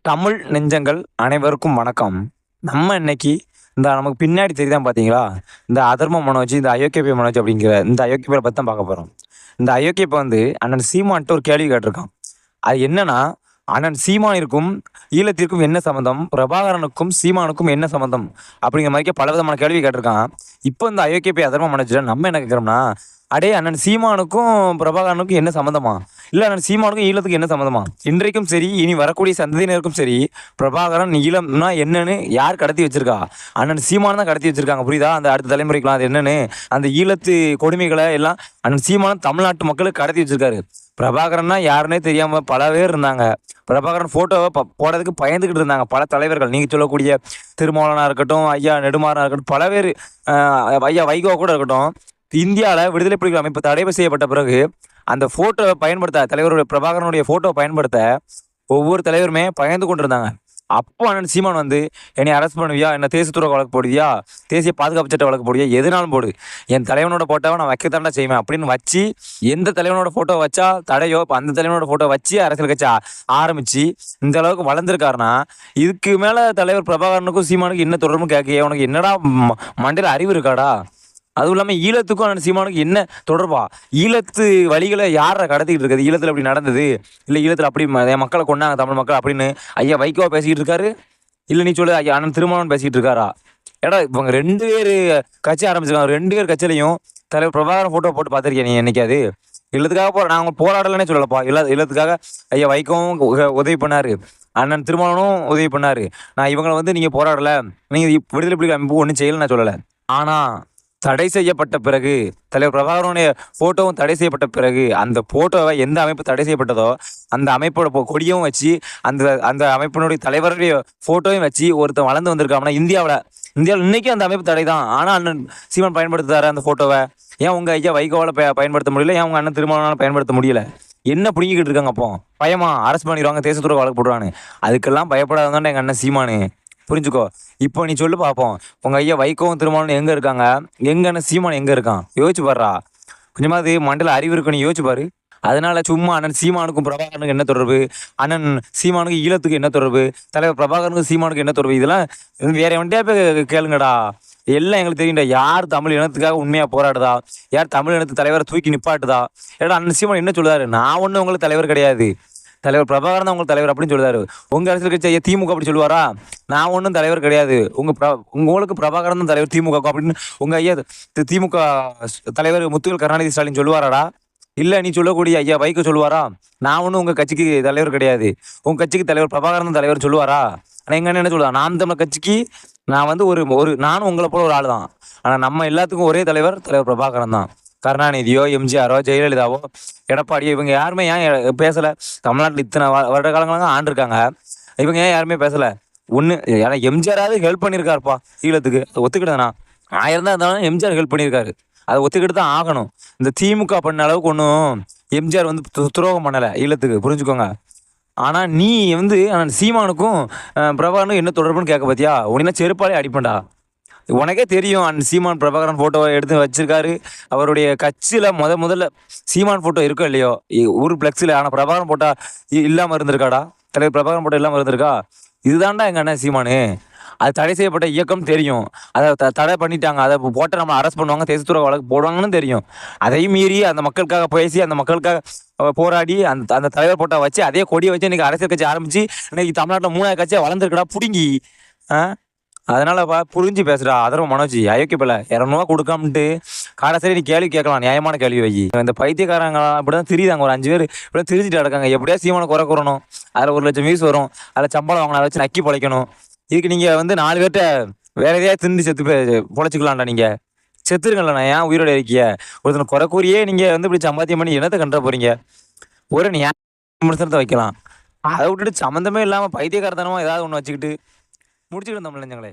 தமிழ் நெஞ்சங்கள் அனைவருக்கும் வணக்கம். நம்ம இன்னைக்கு நமக்கு பின்னாடி தெரியுதான் பார்த்தீங்களா? இந்த அதர்ம மனோஜ், இந்த அயோக்கிய மனோஜ் அப்படிங்கிற இந்த அயோக்கிய பத்தி தான் பார்க்க போறோம். இந்த அயோக்கிய வந்து அண்ணன் சீமான்ட்ட ஒரு கேள்வி கேட்டிருக்கான். அது என்னன்னா, அண்ணன் சீமானிற்கும் ஈழத்திற்கும் என்ன சம்மந்தம்? பிரபாகரனுக்கும் சீமானுக்கும் என்ன சம்மந்தம்? அப்படிங்கிற மாதிரி பலவிதமான கேள்வி கேட்டிருக்கான். இப்போ இந்த அயோக்கிய அதர்ம மனோஜ்ல நம்ம என்ன கேட்குறோம்னா, அடே அண்ணன் சீமானுக்கும் பிரபாகரனுக்கும் என்ன சம்மந்தமா? இல்லை அண்ணன் சீமானுக்கும் ஈழத்துக்கும் என்ன சம்மந்தமா? இன்றைக்கும் சரி, இனி வரக்கூடிய சந்ததியினருக்கும் சரி, பிரபாகரன் ஈழம்னா என்னன்னு யார் கடத்தி வச்சிருக்கா? அண்ணன் சீமான் தான் கடத்தி வச்சிருக்காங்க. புரியுதா? அந்த அடுத்த தலைமுறைக்கலாம் அது என்னன்னு அந்த ஈழத்து கொடுமைகளை எல்லாம் அண்ணன் சீமான் தமிழ்நாட்டு மக்களுக்கு கடத்தி வச்சிருக்காரு. பிரபாகரன்னா யாருன்னே தெரியாம பல பேர் இருந்தாங்க. பிரபாகரன் போட்டோவை போடுறதுக்கு பயந்துகிட்டு இருந்தாங்க பல தலைவர்கள். நீங்க சொல்லக்கூடிய திருமாவளவனா இருக்கட்டும், ஐயா நெடுமாறனா இருக்கட்டும், பல பேர், ஐயா வைகோ கூட இருக்கட்டும். இந்தியாவில் விடுதலை புலிகள் அமைப்பு தடை செய்யப்பட்ட பிறகு அந்த போட்டோவை பயன்படுத்த தலைவருடைய பிரபாகரனுடைய போட்டோவை பயன்படுத்த ஒவ்வொரு தலைவருமே பயந்து கொண்டிருந்தாங்க. அப்போ அண்ணன் சீமான் வந்து என்னை அரெஸ்ட் பண்ணுவியா, என்ன தேசத்துறை வழக்கு போடுவியா, தேசிய பாதுகாப்பு சட்ட வழக்கு போடுவியா, எதுனாலும் போடு, என் தலைவனோட போட்டோவை நான் வைக்கத்தாண்டா செய்வேன் அப்படின்னு வச்சு, எந்த தலைவனோட போட்டோ வச்சா தடையோ இப்போ அந்த தலைவனோட போட்டோ வச்சு அரசியல் கட்சி ஆரம்பிச்சு இந்த அளவுக்கு வளர்ந்துருக்காருன்னா, இதுக்கு மேலே தலைவர் பிரபாகரனுக்கும் சீமானுக்கும் என்ன தொடர்புன்னு கேட்க உனக்கு என்னடா மண்டையில் அறிவு இருக்காடா? அதுவும் இல்லாமல் ஈழத்துக்கும் அண்ணன் சீமானுக்கும் என்ன தொடர்பா? ஈழத்து வழிகளை யாரை கடத்திக்கிட்டு இருக்காது? ஈழத்தில் அப்படி நடந்தது, இல்லை ஈழத்தில் அப்படி என் மக்களை கொண்டாங்க தமிழ் மக்கள் அப்படின்னு ஐயா வைகோவா பேசிக்கிட்டு இருக்காரு? இல்லை நீ சொல்லு ஐயா அண்ணன் திருமாவளவன் பேசிக்கிட்டு இருக்காரா? ஏடா இவங்க 2 பேர் கட்சி ஆரம்பிச்சிருக்காங்க. 2 பேர் கட்சியிலையும் தலைவர் பிரபாகரன் ஃபோட்டோ போட்டு பார்த்துருக்கேன் நீ என்னைக்காது? இல்லத்துக்காக நாங்கள் போராடலன்னே சொல்லலப்பா. இல்லத்துக்காக ஐயா வைகவும் உதவி பண்ணார், அண்ணன் திருமாவளவனும் உதவி பண்ணார். நான் இவங்களை வந்து நீங்கள் போராடலை, நீங்கள் விடுதலை புலிகள் அமைப்பு ஒன்றும் செய்யலைன்னு நான் சொல்லலை. ஆனால் தடை செய்யப்பட்ட பிறகு, தலைவர் பிரபாகரனுடைய போட்டோவும் தடை செய்யப்பட்ட பிறகு, அந்த போட்டோவை எந்த அமைப்பு தடை செய்யப்பட்டதோ அந்த அமைப்போட கொடியும் வச்சு, அந்த அந்த அமைப்பினுடைய தலைவருடைய போட்டோவையும் வச்சு ஒருத்தன் வளர்ந்து வந்திருக்காங்கன்னா இந்தியாவில் இன்னைக்கும் அந்த அமைப்பு தடை தான். ஆனால் அண்ணன் சீமான் பயன்படுத்துறாரு அந்த போட்டோவை. ஏன் உங்கள் ஐயா வைகோவால் பயன்படுத்த முடியல? ஏன் உங்கள் அண்ணன் திருமாவளவனால பயன்படுத்த முடியல? என்ன பிடிங்கிக்கிட்டு இருக்காங்க? அப்போ பயமா அரெஸ்ட் பண்ணிடுவாங்க, தேசத்துறை வழக்கு போடுவான்னு. அதுக்கெல்லாம் பயப்படாதான் எங்கள் அண்ணன் சீமானு. புரிஞ்சுக்கோ. இப்போ நீ சொல்லு பார்ப்போம், உங்கள் ஐயா வைகோவும் திருமாவளவனும் எங்கே இருக்காங்க? எங்க அண்ணன் சீமான் எங்கே இருக்கான்? யோசிச்சு பாடுறா. கொஞ்சமாவது மண்டல அறிவு இருக்கு, நீ யோசிச்சு பாரு. அதனால சும்மா அண்ணன் சீமானுக்கும் பிரபாகரனுக்கு என்ன தொடர்பு, அண்ணன் சீமானுக்கு ஈழத்துக்கு என்ன தொடர்பு, தலைவர் பிரபாகரனுக்கு சீமானுக்கு என்ன தொடர்பு, இதெல்லாம் வேற வண்டியா போய் கேளுங்கடா. எல்லாம் எங்களுக்கு தெரியும்டா. யார் தமிழ் இனத்துக்காக உண்மையாக போராடுதா, யார் தமிழ் இனத்து தலைவரை தூக்கி நிப்பாட்டுதா? ஏடா அண்ணன் சீமான் என்ன சொல்லுதாரு? நான் ஒன்றும் உங்களுக்கு தலைவர் கிடையாது, தலைவர் பிரபாகரன் தான் உங்களுக்கு தலைவர் அப்படின்னு சொல்லுவாரு. உங்க அரசியல் கட்சி திமுக அப்படி சொல்லுவாரா? நான் ஒன்றும் தலைவர் கிடையாது, உங்களுக்கு பிரபாகரன் தான் தலைவர் திமுக அப்படின்னு உங்க ஐயா திமுக தலைவர் முத்துவேல் கருணாநிதி ஸ்டாலின் சொல்லுவாராடா? இல்லை நீ சொல்லக்கூடிய ஐயா வைகோ சொல்லுவாரா? நான் ஒன்றும் உங்க கட்சிக்கு தலைவர் கிடையாது, உங்க கட்சிக்கு தலைவர் பிரபாகரன் தான் தலைவர் சொல்லுவாரா? ஆனால் எங்க என்ன சொல்லுவா, நான் தமிழ் கட்சிக்கு நான் வந்து ஒரு நானும் உங்களை போல ஒரு ஆள் தான். ஆனால் நம்ம எல்லாத்துக்கும் ஒரே தலைவர் பிரபாகரன் தான். கருணாநிதியோ, எம்ஜிஆரோ, ஜெயலலிதாவோ, எடப்பாடியோ இவங்க யாருமே ஏன் பேசலை? தமிழ்நாட்டில் இத்தனை வருட காலங்களாக ஆண்டிருக்காங்க, இவங்க ஏன் யாருமே பேசலை? ஒன்று ஏன்னா எம்ஜிஆராவது ஹெல்ப் பண்ணியிருக்காருப்பா ஈழத்துக்கு, அதை ஒத்துக்கிட்டேண்ணா. 1000 தான் இருந்தாலும் எம்ஜிஆர் ஹெல்ப் பண்ணியிருக்காரு, அதை ஒத்துக்கிட்டு தான் ஆகணும். இந்த திமுக பண்ண அளவுக்கு ஒன்றும் எம்ஜிஆர் வந்து துரோகம் பண்ணலை ஈழத்துக்கு, புரிஞ்சுக்கோங்க. ஆனால் நீ வந்து சீமானுக்கும் பிரபாகரனுக்கும் என்ன தொடர்புன்னு கேட்க பார்த்தியா? உடனே செருப்பாலே அடிப்பண்டா. உனக்கே தெரியும் அண்ட் சீமான் பிரபாகரன் ஃபோட்டோவை எடுத்து வச்சிருக்காரு. அவருடைய கட்சியில் முதல்ல சீமான் ஃபோட்டோ இருக்கோ இல்லையோ ஒரு ஃப்ளெக்ஸில், ஆனால் பிரபாகரன் ஃபோட்டோ இல்லாமல் இருந்திருக்காடா? தலைவர் பிரபாகரன் ஃபோட்டோ இல்லாமல் இருந்திருக்கா? இதுதான்டா எங்கள் அண்ணன் சீமானு. அது தடை செய்யப்பட்ட இயக்கம் தெரியும், அதை தடை பண்ணிட்டாங்க, அதை போட்டு நம்ம அரெஸ்ட் பண்ணுவாங்க, தேசத்துறை வழக்கு போடுவாங்கன்னு தெரியும். அதையும் மீறி அந்த மக்களுக்காக பேசி, அந்த மக்களுக்காக போராடி அந்த தலைவர் ஃபோட்டோ வச்சு அதே கொடியை வச்சு இன்றைக்கி அரசியல் கட்சி ஆரம்பித்து இன்னைக்கு தமிழ்நாட்டில் 3வது கட்சியாக வளர்ந்துருக்கடா பிடுங்கி. அதனாலப்பா புரிஞ்சு பேசுறா அதர்ம மனோஜ். அயோக்கிய பிள்ளை 200 கொடுக்காமட்டு சரி நீ கேள்வி கேட்கலாம், நியாயமான கேள்வி வை. இந்த பைத்தியக்காரங்க இப்படிதான் திரியுதாங்க, ஒரு 5 பேர் இப்படிதான் திரிஞ்சுட்டு கிடக்காங்க. எப்படியா சீமான குறை கூறணும், அதில் 1 லட்சம் வியூஸ் வரும், அதில் சம்பளம் வாங்கணும், அதை வச்சு நக்கி பொழைக்கணும். இதுக்கு நீங்கள் வந்து 4 பேர்கிட்ட வேற எதையா திண்டு செத்து பொழைச்சிக்கலாம்டா. நீங்கள் செத்துருங்களா? ஏன் உயிரோட இருக்கிய? ஒருத்தனை குறை கூறியே நீங்கள் வந்து இப்படி சம்பாத்தியம் பண்ணி என்னத்தை கண்ட போறீங்க? ஒரு விமர்சனத்தை வைக்கலாம், அதை விட்டுட்டு சம்மந்தமே இல்லாமல் பைத்தியக்காரத்தனமா ஏதாவது ஒன்று வச்சுக்கிட்டு முடிச்சுக்கிட்டு தமிழ் நெஞ்சங்களே.